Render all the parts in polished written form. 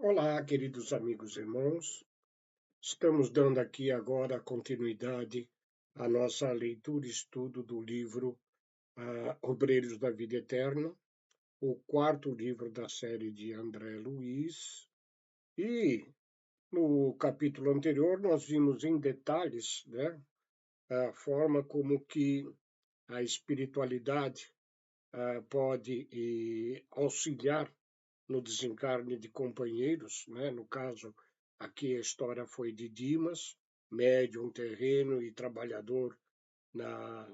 Olá, queridos amigos e irmãos. Estamos dando aqui agora continuidade à nossa leitura e estudo do livro Obreiros da Vida Eterna, o quarto livro da série de André Luiz. E no capítulo anterior nós vimos em detalhes, né, a forma como que a espiritualidade pode auxiliar no desencarne de companheiros, né? No caso, aqui a história foi de Dimas, médium terreno e trabalhador na,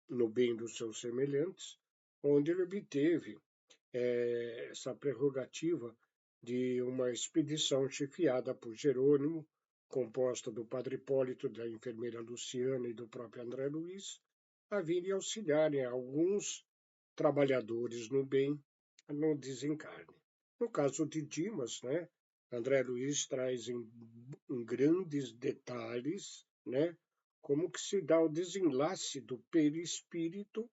no bem dos seus semelhantes, onde ele obteve essa prerrogativa de uma expedição chefiada por Jerônimo, composta do padre Hipólito, da enfermeira Luciana e do próprio André Luiz, a virem auxiliarem alguns trabalhadores no bem no desencarne. No caso de Dimas, né, André Luiz traz em grandes detalhes, né, como que se dá o desenlace do perispírito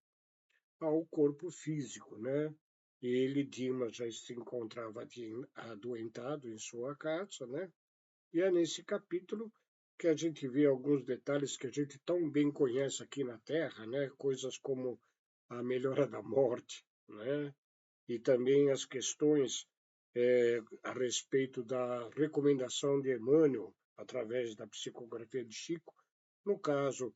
ao corpo físico, né? Ele, Dimas, já se encontrava adoentado em sua casa, né? E é nesse capítulo que a gente vê alguns detalhes que a gente tão bem conhece aqui na Terra, né? Coisas como a melhora da morte, né? E também as questões a respeito da recomendação de Emmanuel, através da psicografia de Chico, no caso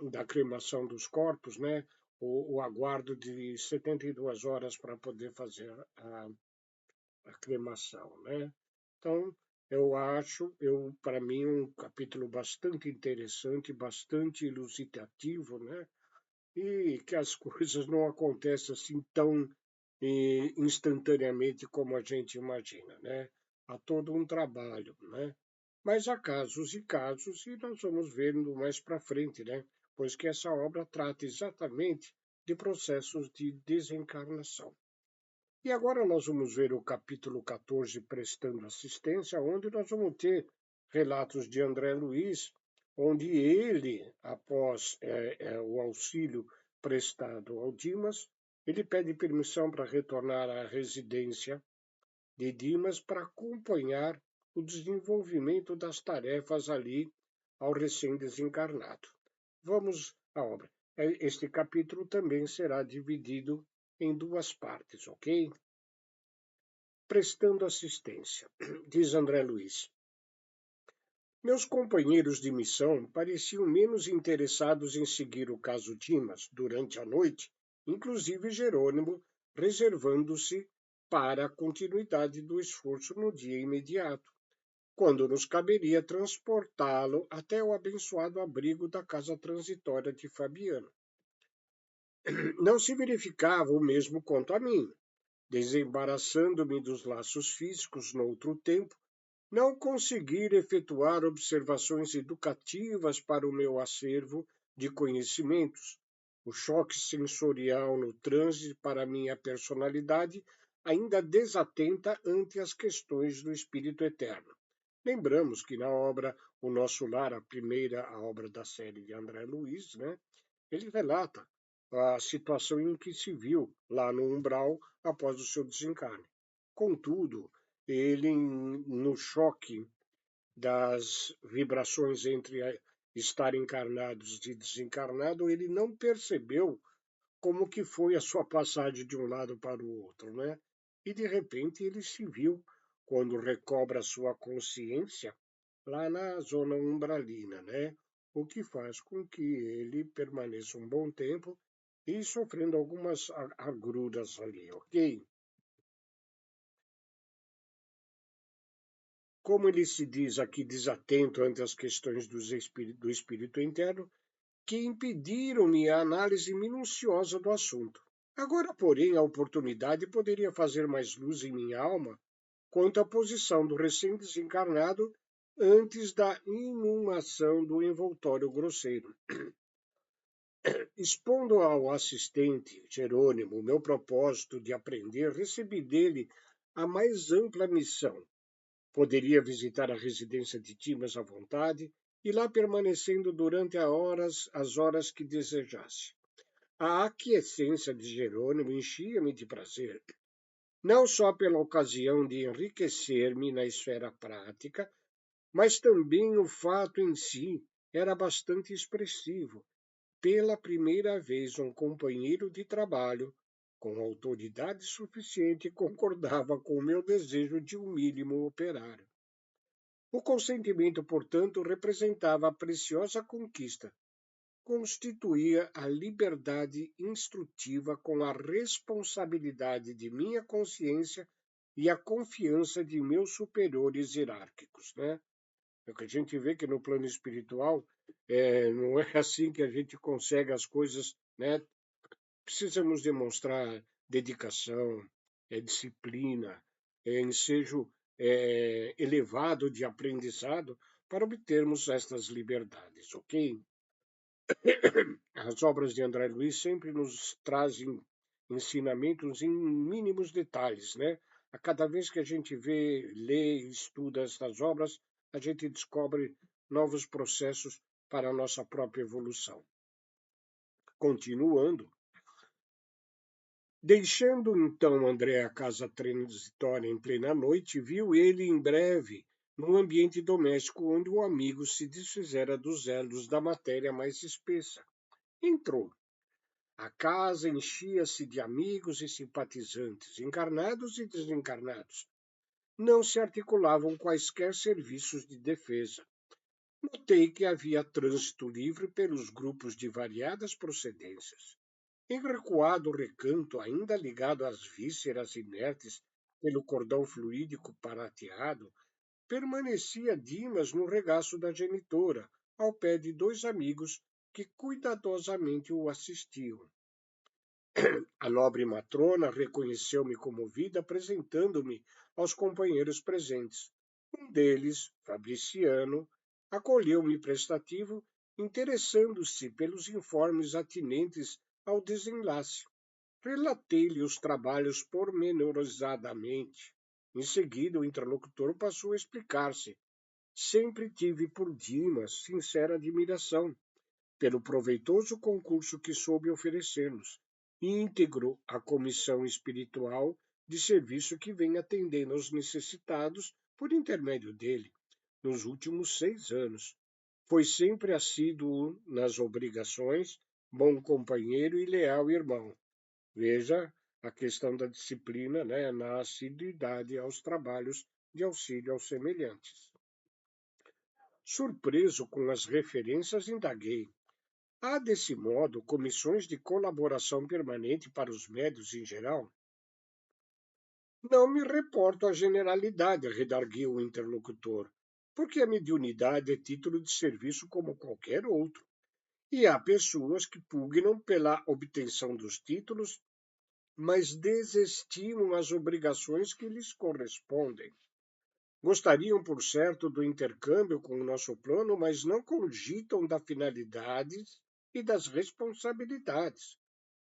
da cremação dos corpos, né? O aguardo de 72 horas para poder fazer a cremação, né? Então, para mim, um capítulo bastante interessante, bastante elucidativo, né? E que as coisas não acontecem assim tão instantaneamente como a gente imagina, né? Há todo um trabalho, né? Mas há casos e casos, e nós vamos vendo mais para frente, né? Pois que essa obra trata exatamente de processos de desencarnação. E agora nós vamos ver o capítulo 14, Prestando Assistência, onde nós vamos ter relatos de André Luiz, onde ele, após o auxílio prestado ao Dimas, ele pede permissão para retornar à residência de Dimas para acompanhar o desenvolvimento das tarefas ali ao recém-desencarnado. Vamos à obra. Este capítulo também será dividido em duas partes, ok? Prestando assistência, diz André Luiz. Meus companheiros de missão pareciam menos interessados em seguir o caso Dimas durante a noite, inclusive Jerônimo, reservando-se para a continuidade do esforço no dia imediato, quando nos caberia transportá-lo até o abençoado abrigo da casa transitória de Fabiano. Não se verificava o mesmo quanto a mim. Desembaraçando-me dos laços físicos noutro tempo, não conseguir efetuar observações educativas para o meu acervo de conhecimentos. O choque sensorial no trânsito para minha personalidade ainda desatenta ante as questões do espírito eterno. Lembramos que na obra O Nosso Lar, a obra da série de André Luiz, né, ele relata a situação em que se viu lá no umbral após o seu desencarne. Contudo, ele, no choque das vibrações entre estar encarnados e desencarnado, ele não percebeu como que foi a sua passagem de um lado para o outro, né? E de repente ele se viu, quando recobra sua consciência, lá na zona umbralina, né? O que faz com que ele permaneça um bom tempo e sofrendo algumas agruras ali, ok? Como ele se diz aqui desatento ante as questões do espírito interno, que impediram-me a análise minuciosa do assunto. Agora, porém, a oportunidade poderia fazer mais luz em minha alma quanto à posição do recém-desencarnado antes da inumação do envoltório grosseiro. Expondo ao assistente Jerônimo o meu propósito de aprender, recebi dele a mais ampla missão. Poderia visitar a residência de Dimas à vontade e lá permanecendo durante as horas que desejasse. A aquiescência de Jerônimo enchia-me de prazer. não só pela ocasião de enriquecer-me na esfera prática, mas também o fato em si era bastante expressivo. Pela primeira vez, um companheiro de trabalho, com autoridade suficiente, concordava com o meu desejo de um mínimo operário. O consentimento, portanto, representava a preciosa conquista. Constituía a liberdade instrutiva com a responsabilidade de minha consciência e a confiança de meus superiores hierárquicos, né? É que a gente vê que no plano espiritual não é assim que a gente consegue as coisas, né? Precisamos demonstrar dedicação, disciplina, ensejo elevado de aprendizado para obtermos estas liberdades, ok? As obras de André Luiz sempre nos trazem ensinamentos em mínimos detalhes, né? A cada vez que a gente vê, lê e estuda estas obras, a gente descobre novos processos para a nossa própria evolução. Continuando, deixando então André a casa transitória em plena noite, viu ele em breve num ambiente doméstico onde o amigo se desfizera dos elos da matéria mais espessa. Entrou. A casa enchia-se de amigos e simpatizantes, encarnados e desencarnados. Não se articulavam quaisquer serviços de defesa. Notei que havia trânsito livre pelos grupos de variadas procedências. Em recuado recanto, ainda ligado às vísceras inertes pelo cordão fluídico prateado, permanecia Dimas no regaço da genitora, ao pé de dois amigos que cuidadosamente o assistiam. A nobre matrona reconheceu-me comovida, apresentando-me aos companheiros presentes. Um deles, Fabriciano, acolheu-me prestativo, interessando-se pelos informes atinentes ao desenlace. Relatei-lhe os trabalhos pormenorizadamente. Em seguida, o interlocutor passou a explicar-se. Sempre tive por Dimas sincera admiração pelo proveitoso concurso que soube oferecer-nos, íntegro a comissão espiritual de serviço que vem atendendo aos necessitados por intermédio dele, nos últimos 6 anos. Foi sempre assíduo nas obrigações, bom companheiro e leal irmão. Veja a questão da disciplina, né, na assiduidade aos trabalhos de auxílio aos semelhantes. Surpreso com as referências, indaguei. Há, desse modo, comissões de colaboração permanente para os médios em geral? Não me reporto à generalidade, redarguiu o interlocutor, porque a mediunidade é título de serviço como qualquer outro. E há pessoas que pugnam pela obtenção dos títulos, mas desestimam as obrigações que lhes correspondem. Gostariam, por certo, do intercâmbio com o nosso plano, mas não cogitam das finalidades e das responsabilidades.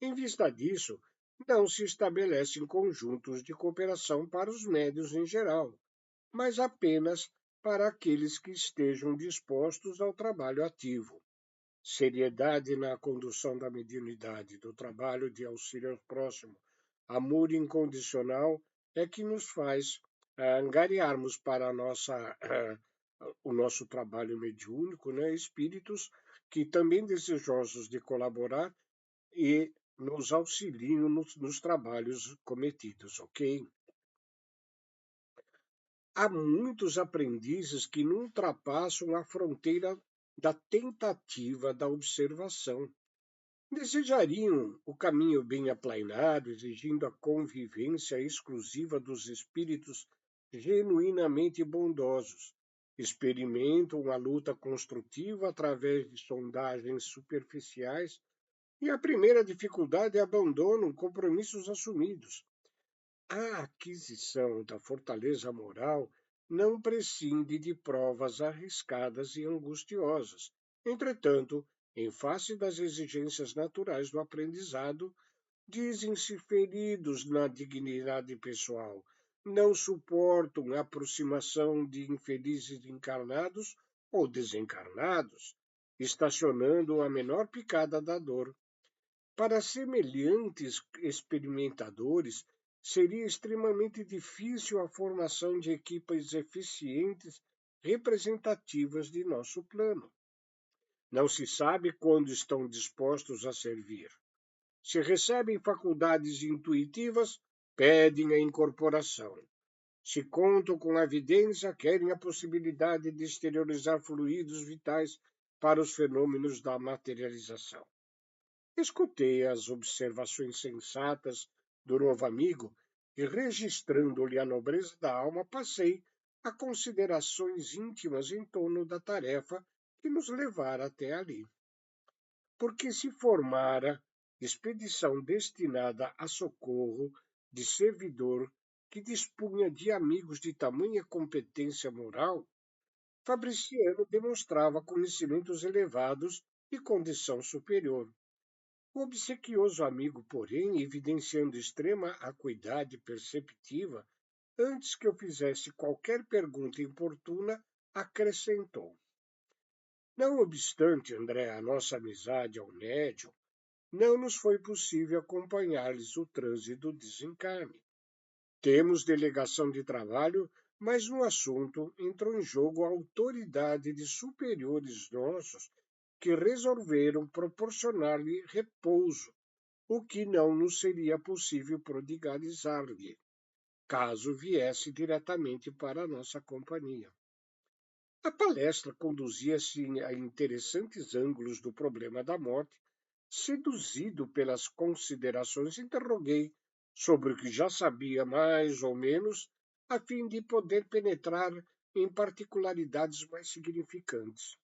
Em vista disso, não se estabelecem conjuntos de cooperação para os médios em geral, mas apenas para aqueles que estejam dispostos ao trabalho ativo. Seriedade na condução da mediunidade, do trabalho de auxílio ao próximo, amor incondicional é que nos faz angariarmos para o nosso trabalho mediúnico, né, espíritos que também desejosos de colaborar e nos auxiliam nos trabalhos cometidos, ok? Há muitos aprendizes que não ultrapassam a fronteira da tentativa da observação. Desejariam o caminho bem aplainado, exigindo a convivência exclusiva dos espíritos genuinamente bondosos. Experimentam a luta construtiva através de sondagens superficiais e a primeira dificuldade é abandonam compromissos assumidos. A aquisição da fortaleza moral não prescinde de provas arriscadas e angustiosas. Entretanto, em face das exigências naturais do aprendizado, dizem-se feridos na dignidade pessoal, não suportam a aproximação de infelizes encarnados ou desencarnados, estacionando a menor picada da dor. Para semelhantes experimentadores, seria extremamente difícil a formação de equipes eficientes representativas de nosso plano. Não se sabe quando estão dispostos a servir. Se recebem faculdades intuitivas, pedem a incorporação. Se contam com a evidência, querem a possibilidade de exteriorizar fluidos vitais para os fenômenos da materialização. Escutei as observações sensatas do novo amigo e, registrando-lhe a nobreza da alma, passei a considerações íntimas em torno da tarefa que nos levara até ali. Porque se formara expedição destinada a socorro de servidor que dispunha de amigos de tamanha competência moral, Fabriciano demonstrava conhecimentos elevados e condição superior. O obsequioso amigo, porém, evidenciando extrema acuidade perceptiva, antes que eu fizesse qualquer pergunta importuna, acrescentou: Não obstante, André, a nossa amizade ao médium, não nos foi possível acompanhar-lhes o trânsito do desencarne. Temos delegação de trabalho, mas no assunto entrou em jogo a autoridade de superiores nossos que resolveram proporcionar-lhe repouso, o que não nos seria possível prodigalizar-lhe, caso viesse diretamente para a nossa companhia. A palestra conduzia-se a interessantes ângulos do problema da morte. Seduzido pelas considerações, interroguei sobre o que já sabia mais ou menos, a fim de poder penetrar em particularidades mais significantes.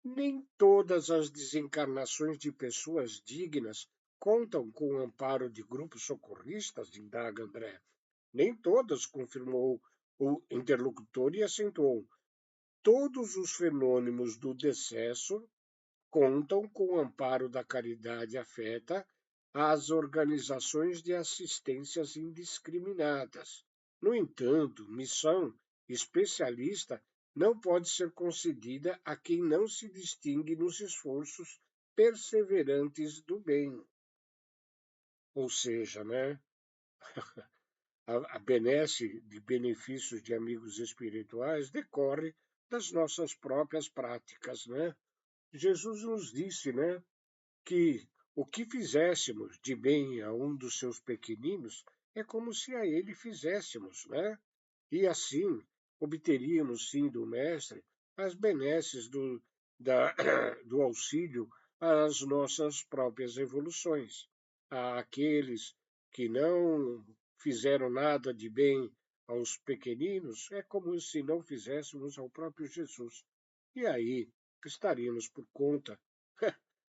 Nem todas as desencarnações de pessoas dignas contam com o amparo de grupos socorristas, indaga André. Nem todas, confirmou o interlocutor e acentuou. Todos os fenômenos do decesso contam com o amparo da caridade afeta às organizações de assistências indiscriminadas. No entanto, missão especialista não pode ser concedida a quem não se distingue nos esforços perseverantes do bem. Ou seja, né, a benesse de benefícios de amigos espirituais decorre das nossas próprias práticas, né? Jesus nos disse, né, que o que fizéssemos de bem a um dos seus pequeninos é como se a ele fizéssemos, né? E assim obteríamos, sim, do Mestre as benesses do auxílio às nossas próprias evoluções. Àqueles que não fizeram nada de bem aos pequeninos, é como se não fizéssemos ao próprio Jesus. E aí estaríamos por conta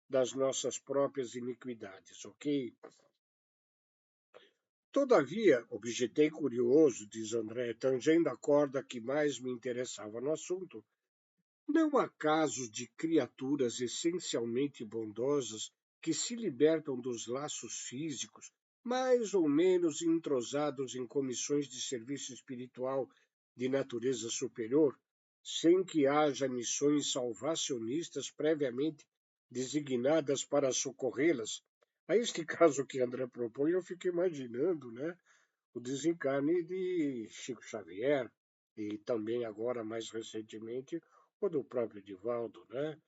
das nossas próprias iniquidades, ok? Todavia, objetei curioso, diz André, tangendo a corda que mais me interessava no assunto, não há casos de criaturas essencialmente bondosas que se libertam dos laços físicos, mais ou menos entrosados em comissões de serviço espiritual de natureza superior, sem que haja missões salvacionistas previamente designadas para socorrê-las. A este caso que André propõe, eu fico imaginando, né, o desencarne de Chico Xavier e também agora, mais recentemente, o do próprio Divaldo, né?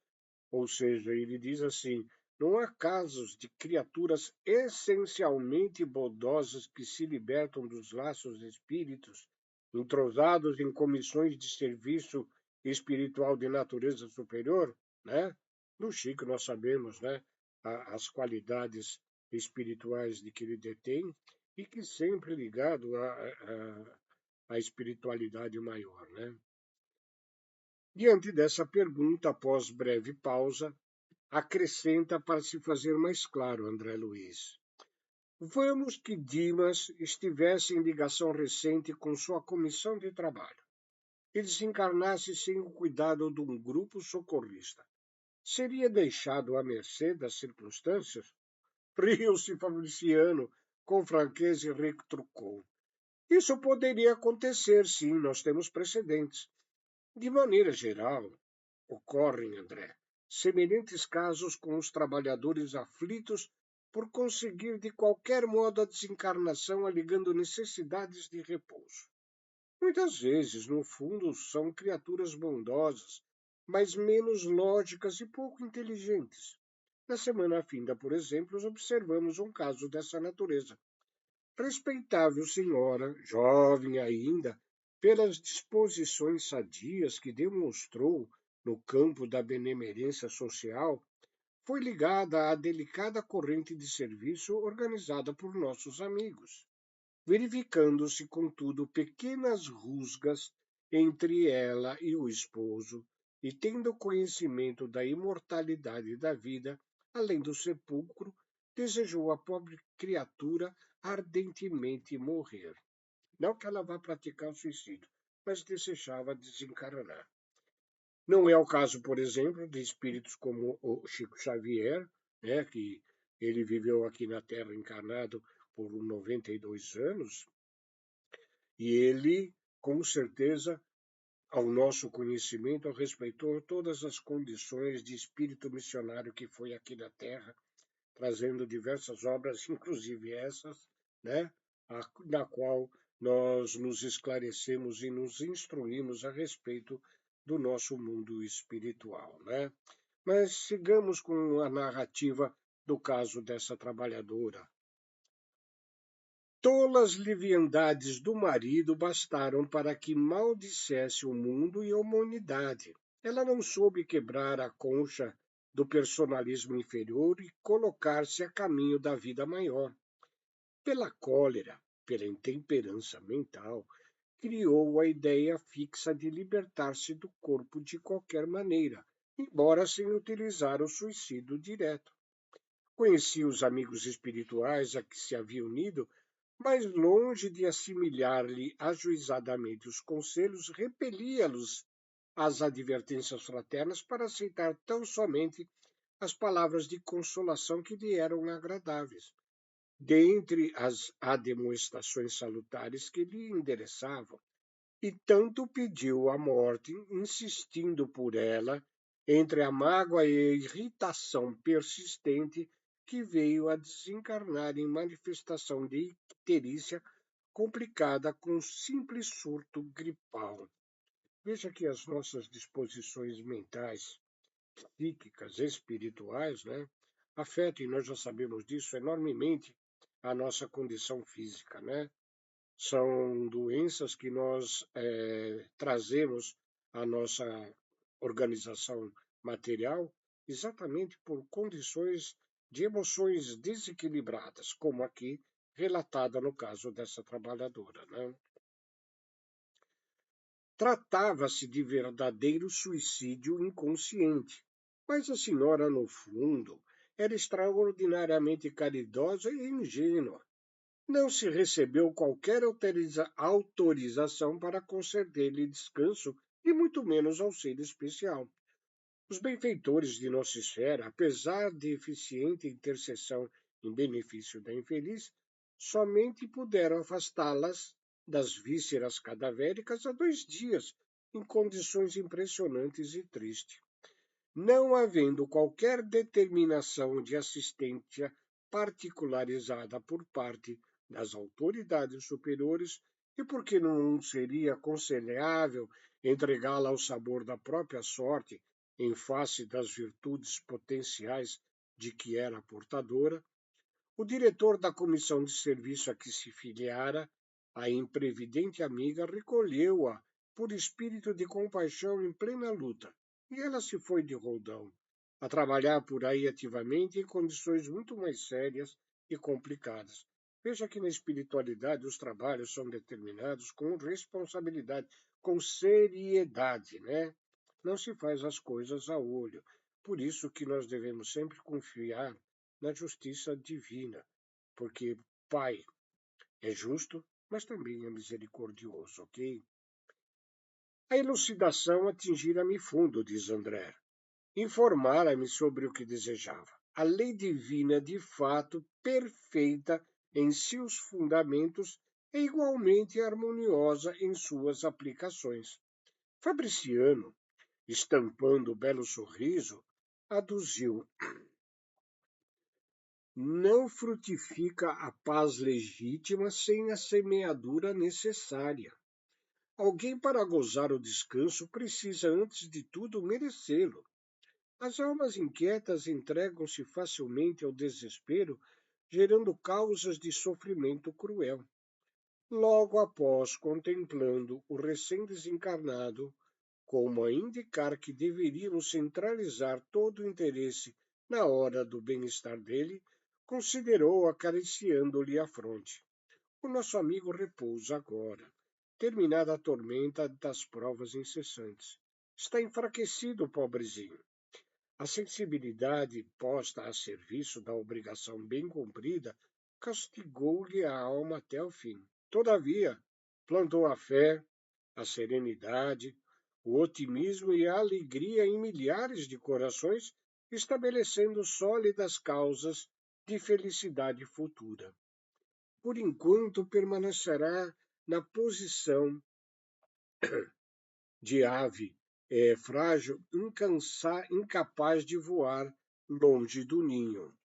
Ou seja, ele diz assim, não há casos de criaturas essencialmente bondosas que se libertam dos laços de espíritos, entrosados em comissões de serviço espiritual de natureza superior, né? No Chico nós sabemos, né, as qualidades espirituais de que ele detém e que sempre ligado à espiritualidade maior, né? Diante dessa pergunta, após breve pausa, acrescenta para se fazer mais claro, André Luiz. Vamos que Dimas estivesse em ligação recente com sua comissão de trabalho e desencarnasse sem o cuidado de um grupo socorrista. Seria deixado à mercê das circunstâncias? Riu-se Fabriciano com franqueza e retrucou. Isso poderia acontecer, sim, nós temos precedentes. De maneira geral, ocorrem, André, semelhantes casos com os trabalhadores aflitos por conseguir de qualquer modo a desencarnação, alegando necessidades de repouso. Muitas vezes, no fundo, são criaturas bondosas, mas menos lógicas e pouco inteligentes. Na semana finda, por exemplo, observamos um caso dessa natureza. Respeitável senhora, jovem ainda, pelas disposições sadias que demonstrou no campo da benemerência social, foi ligada à delicada corrente de serviço organizada por nossos amigos, verificando-se, contudo, pequenas rusgas entre ela e o esposo, e tendo conhecimento da imortalidade da vida, além do sepulcro, desejou a pobre criatura ardentemente morrer. Não que ela vá praticar o suicídio, mas desejava desencarnar. Não é o caso, por exemplo, de espíritos como o Chico Xavier, né, que ele viveu aqui na Terra encarnado por 92 anos, e ele, com certeza, ao nosso conhecimento, respeitou todas as condições de espírito missionário que foi aqui na Terra, trazendo diversas obras, inclusive essas, né, na qual nós nos esclarecemos e nos instruímos a respeito do nosso mundo espiritual, né? Mas sigamos com a narrativa do caso dessa trabalhadora. Tolas leviandades do marido bastaram para que maldissesse o mundo e a humanidade. Ela não soube quebrar a concha do personalismo inferior e colocar-se a caminho da vida maior. Pela cólera, pela intemperança mental, criou a ideia fixa de libertar-se do corpo de qualquer maneira, embora sem utilizar o suicídio direto. Conhecia os amigos espirituais a que se havia unido, mas longe de assimilar-lhe ajuizadamente os conselhos, repelia-los às advertências fraternas para aceitar tão somente as palavras de consolação que lhe eram agradáveis. Dentre as admoestações salutares que lhe endereçavam, e tanto pediu a morte, insistindo por ela, entre a mágoa e a irritação persistente, que veio a desencarnar em manifestação de icterícia complicada com simples surto gripal. Veja que as nossas disposições mentais, psíquicas, espirituais, né, afetam, e nós já sabemos disso, enormemente a nossa condição física, né? São doenças que nós trazemos à nossa organização material exatamente por condições de emoções desequilibradas, como aqui relatada no caso dessa trabalhadora, né? Tratava-se de verdadeiro suicídio inconsciente, mas a senhora, no fundo, era extraordinariamente caridosa e ingênua. Não se recebeu qualquer autorização para conceder-lhe descanso e muito menos auxílio especial. Os benfeitores de nossa esfera, apesar de eficiente intercessão em benefício da infeliz, somente puderam afastá-las das vísceras cadavéricas há 2 dias, em condições impressionantes e tristes, não havendo qualquer determinação de assistência particularizada por parte das autoridades superiores, e porque não seria aconselhável entregá-la ao sabor da própria sorte em face das virtudes potenciais de que era portadora, o diretor da comissão de serviço a que se filiara, a imprevidente amiga, recolheu-a por espírito de compaixão em plena luta, e ela se foi de roldão, a trabalhar por aí ativamente em condições muito mais sérias e complicadas. Veja que na espiritualidade os trabalhos são determinados com responsabilidade, com seriedade, né? Não se faz as coisas a olho. Por isso que nós devemos sempre confiar na justiça divina, porque Pai é justo, mas também é misericordioso, ok? A elucidação atingira-me fundo, diz André. Informara-me sobre o que desejava. A lei divina, de fato, perfeita em seus fundamentos, é igualmente harmoniosa em suas aplicações. Fabriciano, estampando o belo sorriso, aduziu: não frutifica a paz legítima sem a semeadura necessária. Alguém, para gozar o descanso, precisa, antes de tudo, merecê-lo. As almas inquietas entregam-se facilmente ao desespero, gerando causas de sofrimento cruel. Logo após, contemplando o recém-desencarnado, como a indicar que deveríamos centralizar todo o interesse na hora do bem-estar dele, considerou acariciando-lhe a fronte. O nosso amigo repousa agora, terminada a tormenta das provas incessantes. Está enfraquecido, pobrezinho. A sensibilidade posta a serviço da obrigação bem cumprida castigou-lhe a alma até o fim. Todavia, plantou a fé, a serenidade, o otimismo e a alegria em milhares de corações, estabelecendo sólidas causas de felicidade futura. Por enquanto, permanecerá na posição de ave frágil, incapaz de voar longe do ninho.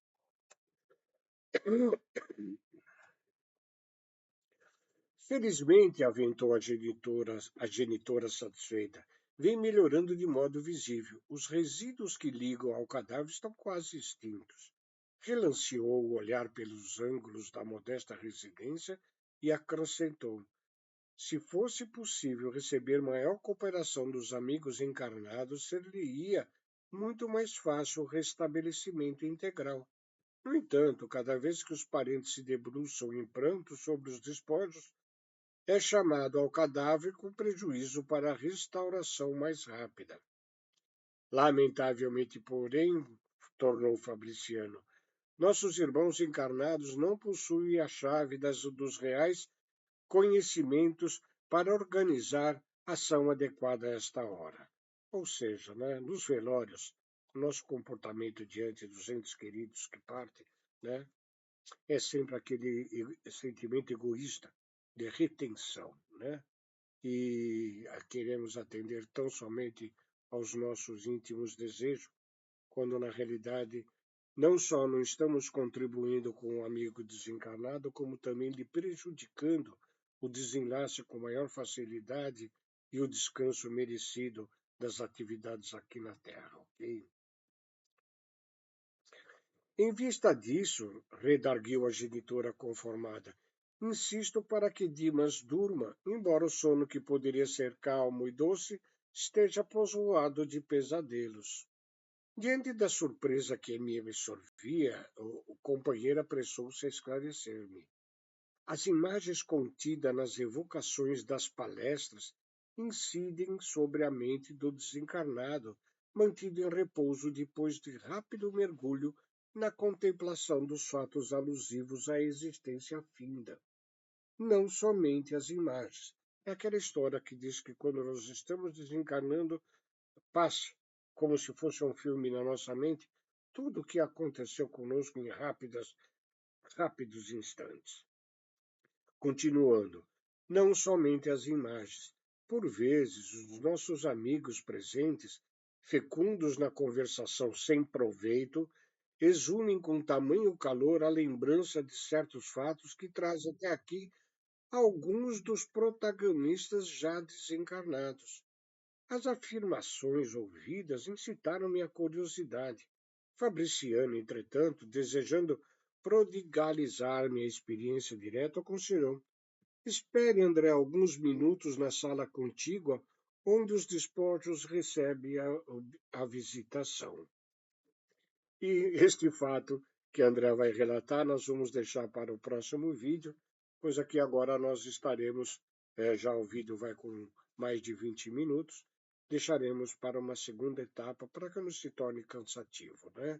Felizmente, aventou a genitora satisfeita, vem melhorando de modo visível. Os resíduos que ligam ao cadáver estão quase extintos. Relanceou o olhar pelos ângulos da modesta residência e acrescentou: se fosse possível receber maior cooperação dos amigos encarnados, ser-lhe-ia muito mais fácil o restabelecimento integral. No entanto, cada vez que os parentes se debruçam em pranto sobre os despojos, é chamado ao cadáver com prejuízo para a restauração mais rápida. Lamentavelmente, porém, tornou Fabriciano, nossos irmãos encarnados não possuem a chave dos reais conhecimentos para organizar ação adequada a esta hora. Ou seja, né, nos velórios, o nosso comportamento diante dos entes queridos que partem, né, é sempre aquele sentimento egoísta de retenção, né? E queremos atender tão somente aos nossos íntimos desejos, quando na realidade não só não estamos contribuindo com o amigo desencarnado, como também lhe prejudicando o desenlace com maior facilidade e o descanso merecido das atividades aqui na Terra, ok? Em vista disso, redarguiu a genitora conformada, insisto para que Dimas durma, embora o sono que poderia ser calmo e doce esteja povoado de pesadelos. Diante da surpresa que me absorvia, o companheiro apressou-se a esclarecer-me. As imagens contidas nas evocações das palestras incidem sobre a mente do desencarnado, mantido em repouso depois de rápido mergulho na contemplação dos fatos alusivos à existência finda. Não somente as imagens. É aquela história que diz que quando nós estamos desencarnando, passa como se fosse um filme na nossa mente tudo o que aconteceu conosco em rápidos instantes. Continuando, não somente as imagens. Por vezes, os nossos amigos presentes, fecundos na conversação sem proveito, exunem com tamanho calor a lembrança de certos fatos que traz até aqui alguns dos protagonistas já desencarnados. As afirmações ouvidas incitaram minha curiosidade. Fabriciano, entretanto, desejando prodigalizar minha experiência direta, aconselhou: espere, André, alguns minutos na sala contígua, onde os despojos recebem a visitação. E este fato que André vai relatar, nós vamos deixar para o próximo vídeo, pois aqui agora nós estaremos, já o vídeo vai com mais de 20 minutos, deixaremos para uma segunda etapa para que não se torne cansativo, né?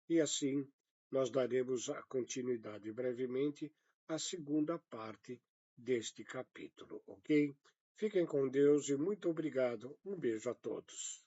E assim nós daremos a continuidade brevemente à segunda parte deste capítulo, ok? Fiquem com Deus e muito obrigado. Um beijo a todos.